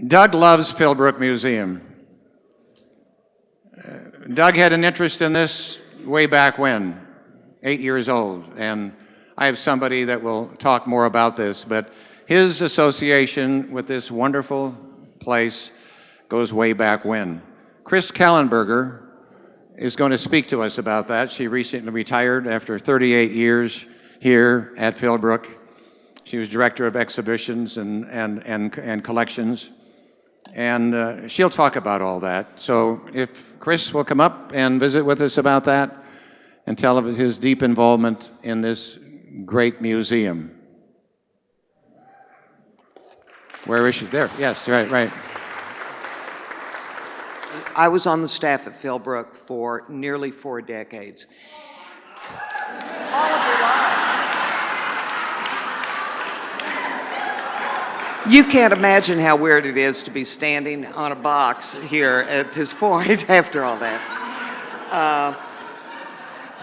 Doug loves Philbrook Museum. Doug had an interest in this way back when, 8 years old, and I have somebody that will talk more about this, but his association with this wonderful place goes way back when. Chris Kallenberger is going to speak to us about that. She recently retired after 38 years here at Philbrook. She was director of exhibitions and collections. And she'll talk about all that. So if Chris will come up and visit with us about that and tell of his deep involvement in this great museum. Where is she? There, yes, right. I was on the staff at Philbrook for nearly 4 decades. All of your life. You can't imagine how weird it is to be standing on a box here at this point after all that.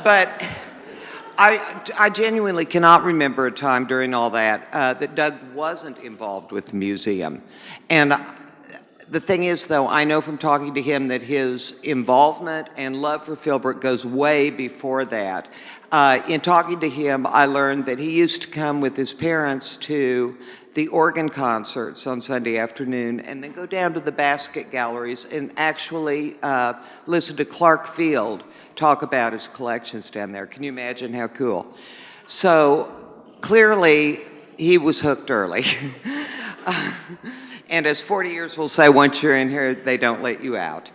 But I genuinely cannot remember a time during all that that Doug wasn't involved with the museum. And the thing is, though, I know from talking to him that his involvement and love for Philbrook goes way before that. In talking to him, I learned that he used to come with his parents to the organ concerts on Sunday afternoon and then go down to the basket galleries and actually listen to Clark Field talk about his collections down there. Can you imagine how cool? So clearly, he was hooked early. And as 40 years will say, once you're in here, they don't let you out.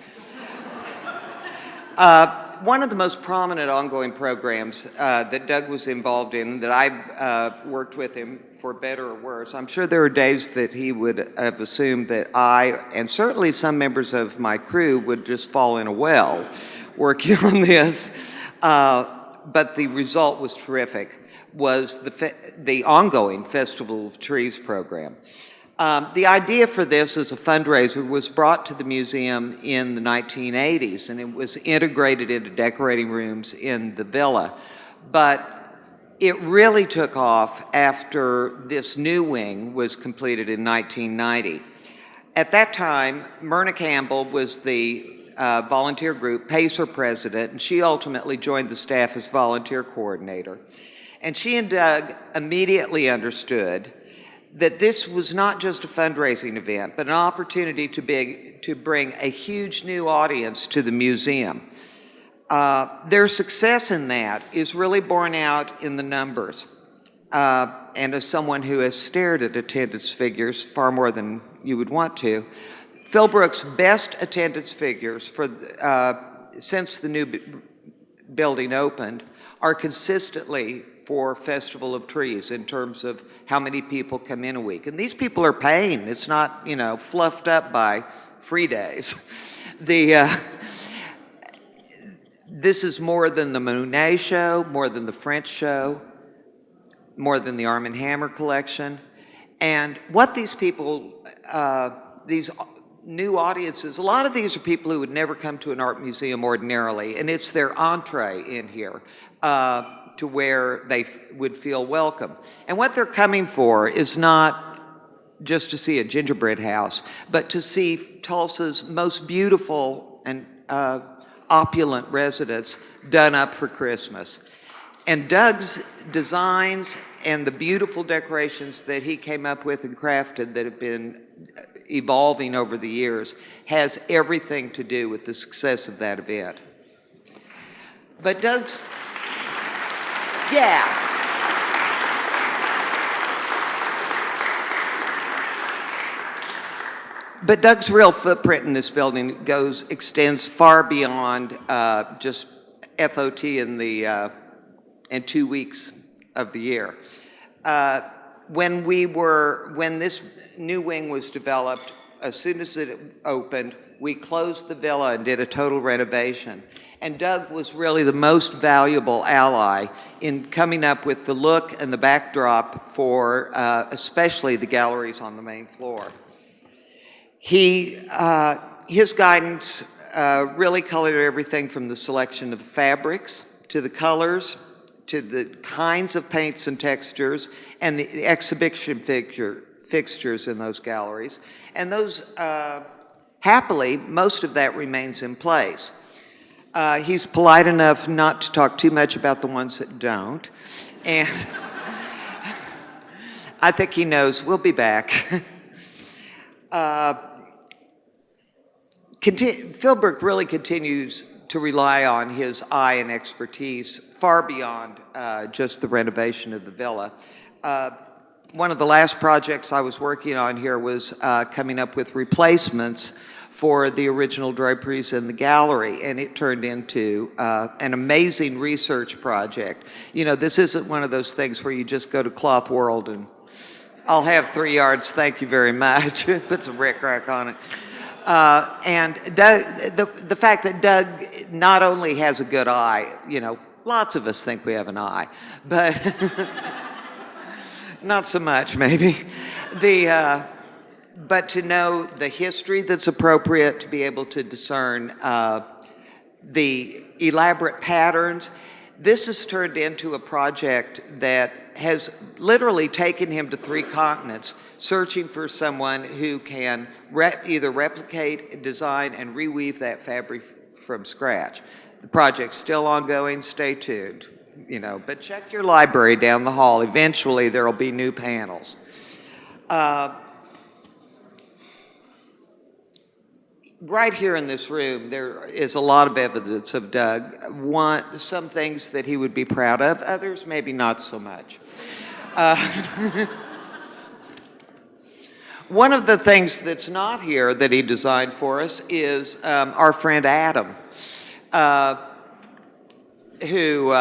One of the most prominent ongoing programs that Doug was involved in, that I worked with him for better or worse, I'm sure there are days that he would have assumed that I, and certainly some members of my crew, would just fall in a well working on this. But the result was terrific, was the ongoing Festival of Trees program. The idea for this as a fundraiser was brought to the museum in the 1980s, and it was integrated into decorating rooms in the villa. But it really took off after this new wing was completed in 1990. At that time, Myrna Campbell was the volunteer group PACER president, and she ultimately joined the staff as volunteer coordinator. And she and Doug immediately understood that this was not just a fundraising event, but an opportunity to bring a huge new audience to the museum. Their success in that is really borne out in the numbers. And as someone who has stared at attendance figures far more than you would want to, Philbrook's best attendance figures for since the new building opened are consistently for Festival of Trees in terms of how many people come in a week. And these people are paying. It's not, fluffed up by free days. This is more than the Monet show, more than the French show, more than the Arm & Hammer collection. And what these people, these new audiences, a lot of these are people who would never come to an art museum ordinarily, and it's their entree in here to where they would feel welcome. And what they're coming for is not just to see a gingerbread house, but to see Tulsa's most beautiful and opulent residence done up for Christmas. And Doug's designs and the beautiful decorations that he came up with and crafted that have been evolving over the years has everything to do with the success of that event. But Doug's, yeah. But Doug's real footprint in this building extends far beyond just FOT in 2 weeks of the year. When this new wing was developed, as soon as it opened, we closed the villa and did a total renovation. And Doug was really the most valuable ally in coming up with the look and the backdrop for especially the galleries on the main floor. His guidance really colored everything from the selection of fabrics to the colors to the kinds of paints and textures and the exhibition fixtures in those galleries. And those, happily, most of that remains in place. He's polite enough not to talk too much about the ones that don't. And I think he knows we'll be back. Philbrook really continues to rely on his eye and expertise far beyond just the renovation of the villa. One of the last projects I was working on here was coming up with replacements for the original draperies in the gallery, and it turned into an amazing research project. You know, this isn't one of those things where you just go to Cloth World and I'll have 3 yards, thank you very much. Put some rickrack on it. And Doug, the fact that Doug not only has a good eye, you know, lots of us think we have an eye, but not so much maybe. But to know the history that's appropriate, to be able to discern the elaborate patterns, this has turned into a project that has literally taken him to 3 continents, searching for someone who can either replicate, design, and reweave that fabric from scratch. The project's still ongoing, stay tuned, you know, but check your library down the hall. Eventually there'll be new panels. Right here in this room, there is a lot of evidence of Doug. Some things that he would be proud of, others maybe not so much. One of the things that's not here that he designed for us is our friend Adam, who,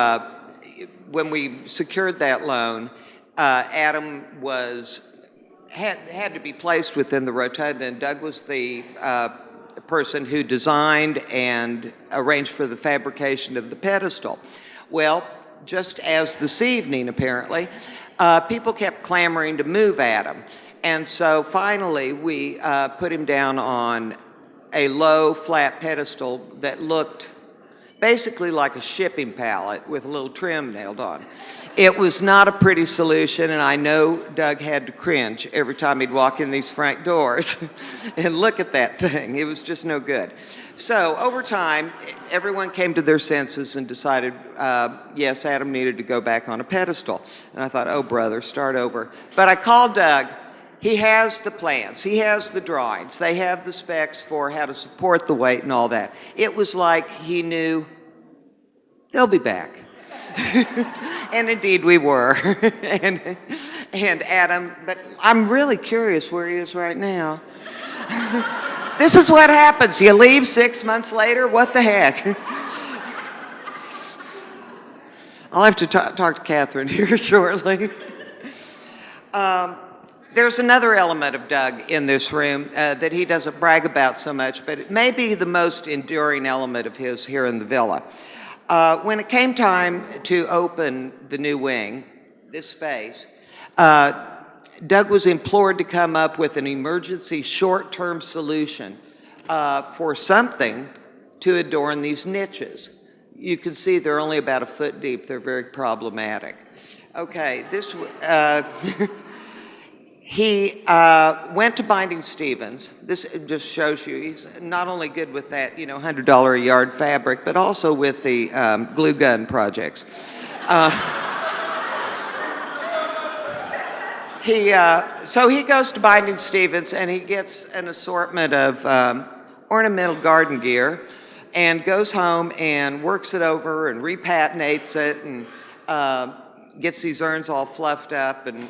when we secured that loan, Adam had to be placed within the rotunda, and Doug was the person who designed and arranged for the fabrication of the pedestal. Well, just as this evening, apparently, people kept clamoring to move Adam. And so finally, we put him down on a low, flat pedestal that looked basically like a shipping pallet with a little trim nailed on. It was not a pretty solution, and I know Doug had to cringe every time he'd walk in these front doors and look at that thing. It was just no good. So over time, everyone came to their senses and decided, yes, Adam needed to go back on a pedestal. And I thought, oh, brother, start over. But I called Doug. He has the plans. He has the drawings. They have the specs for how to support the weight and all that. It was like he knew they'll be back. And indeed we were. and Adam, but I'm really curious where he is right now. This is what happens. You leave 6 months later, what the heck? I'll have to talk to Catherine here shortly. There's another element of Doug in this room that he doesn't brag about so much, but it may be the most enduring element of his here in the villa. When it came time to open the new wing, this space, Doug was implored to come up with an emergency short-term solution for something to adorn these niches. You can see they're only about 1 foot deep. They're very problematic. Okay, he went to Binding Stevens. This just shows you he's not only good with that, you know, $100 a yard fabric, but also with the glue gun projects. So he goes to Binding Stevens and he gets an assortment of ornamental garden gear and goes home and works it over and repatinates it and gets these urns all fluffed up and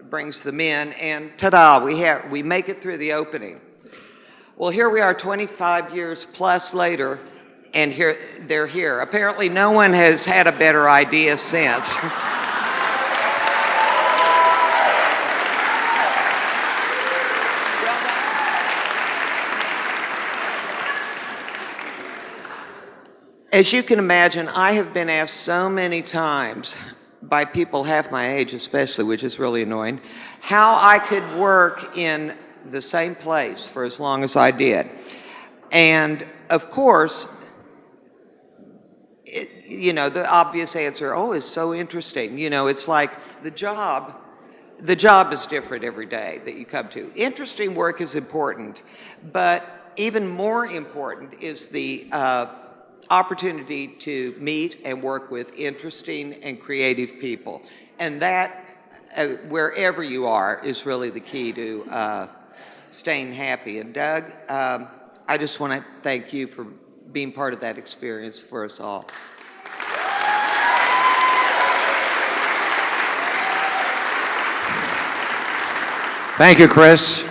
brings them in, and ta-da, we make it through the opening. Well, here we are 25 years plus later, and they're here. Apparently no one has had a better idea since. As you can imagine, I have been asked so many times by people half my age especially, which is really annoying, how I could work in the same place for as long as I did. And of course, you know, the obvious answer, oh, it's so interesting. You know, it's like the job the job is different every day that you come to. Interesting work is important, but even more important is the opportunity to meet and work with interesting and creative people. And that, wherever you are, is really the key to staying happy. And Doug, I just want to thank you for being part of that experience for us all. Thank you, Chris.